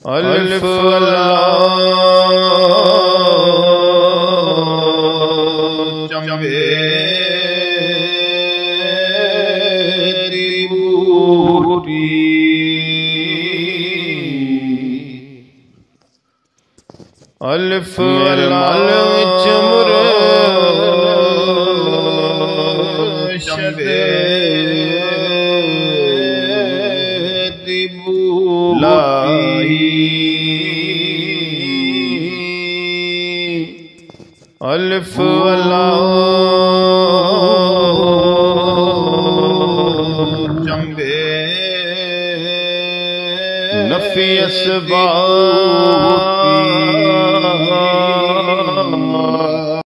अल्फ जंबे बूटी अल्फ चमुर शबे लाई अल्फ जंबे नफी असबाती